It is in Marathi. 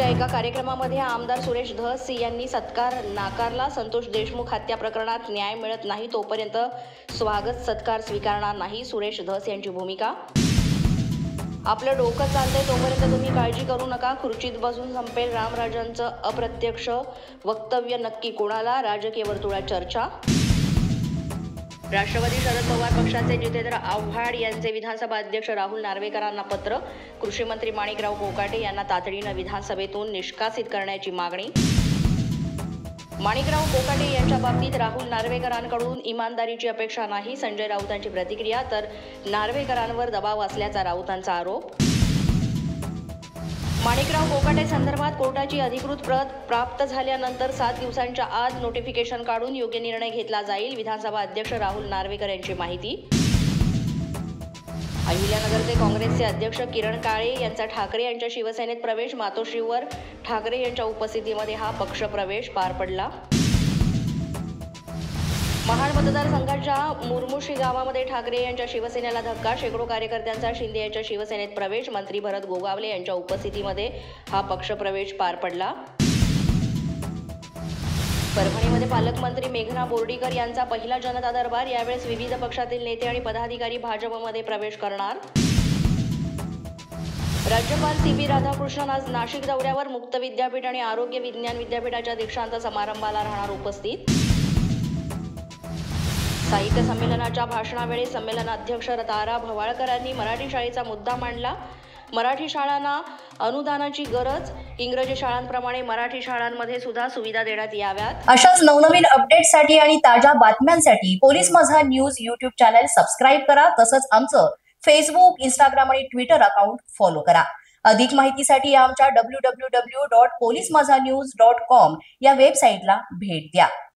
एका कार्यक्रमामध्ये आमदार सुरेश धस यांनी सत्कार नाकारला। संतोष देशमुख हत्या प्रकरणात न्याय मिळत नाही तोपर्यंत स्वागत सत्कार स्वीकारणार नाही, सुरेश धस यांची भूमिका। आपलं डोकं चालतंय तोपर्यंत तुम्ही काळजी करू नका, खुर्चीत बसून संपेल रामराजांचं अप्रत्यक्ष वक्तव्य नक्की कोणाला, राजकीय वर्तुळात चर्चा। राष्ट्रवादी शरद पवार पक्षाचे जितेंद्र आव्हाड यांचे विधानसभा अध्यक्ष राहुल नार्वेकरांना पत्र। कृषी मंत्री माणिकराव कोकाटे यांना तातडीनं विधानसभेतून निष्कासित करण्याची मागणी। माणिकराव कोकाटे यांच्या बाबतीत राहुल नार्वेकरांकडून इमानदारीची अपेक्षा नाही, संजय राऊतांची प्रतिक्रिया। तर नार्वेकरांवर दबाव असल्याचा राऊतांचा आरोप। माणिकराव कोकाटे संदर्भात कोर्टाची अधिकृत प्रत प्राप्त झाल्यानंतर 7 दिवसांच्या आत नोटिफिकेशन काढून योग्य निर्णय घेतला जाईल, विधानसभा अध्यक्ष राहुल नार्वेकर यांची माहिती। अहिल्यानगरचे काँग्रेसचे अध्यक्ष किरण काळे यांचा ठाकरे यांच्या शिवसेनेत प्रवेश। मातोश्रीवर ठाकरे यांच्या उपस्थितीमध्ये हा पक्षप्रवेश पार पडला। महाड मतदारसंघाच्या मुरमुशी गावामध्ये ठाकरे यांच्या शिवसेनेला धक्का, शेकडो कार्यकर्त्यांचा शिंदे यांच्या शिवसेनेत प्रवेश। मंत्री भरत गोगावले यांच्या उपस्थितीमध्ये हा पक्षप्रवेश पार पडला। परभणीमध्ये पालकमंत्री मेघना बोर्डीकर यांचा पहिला जनता दरबार, यावेळेस विविध पक्षातील नेते आणि पदाधिकारी भाजपमध्ये प्रवेश करणार। राज्यपाल सी.पी. राधाकृष्णन आज नाशिक दौऱ्यावर, मुक्त विद्यापीठ आणि आरोग्य विज्ञान विद्यापीठाच्या दीक्षांत समारंभाला राहणार उपस्थित। साहित्य संमेलनाच्या भाषणावेळी संमेलनाध्यक्ष तारा भवाळकरांनी मराठी शाळेचा मुद्दा मांडला। मराठी शाळांना अनुदानाची गरज, इंग्रजी शाळांप्रमाणे मराठी शाळांमध्ये सुद्धा सुविधा देण्यात याव्यात। अशाच नवनवीन अपडेट्ससाठी आणि ताज्या बातम्यांसाठी पोलीस माझा न्यूज YouTube चॅनल सबस्क्राईब करा। तसंच आमचं फेसबुक, इंस्टाग्राम आणि ट्विटर अकाउंट फॉलो करा। अधिक माहितीसाठी आमच्या www.polismazanews.com या वेबसाईटला भेट द्या।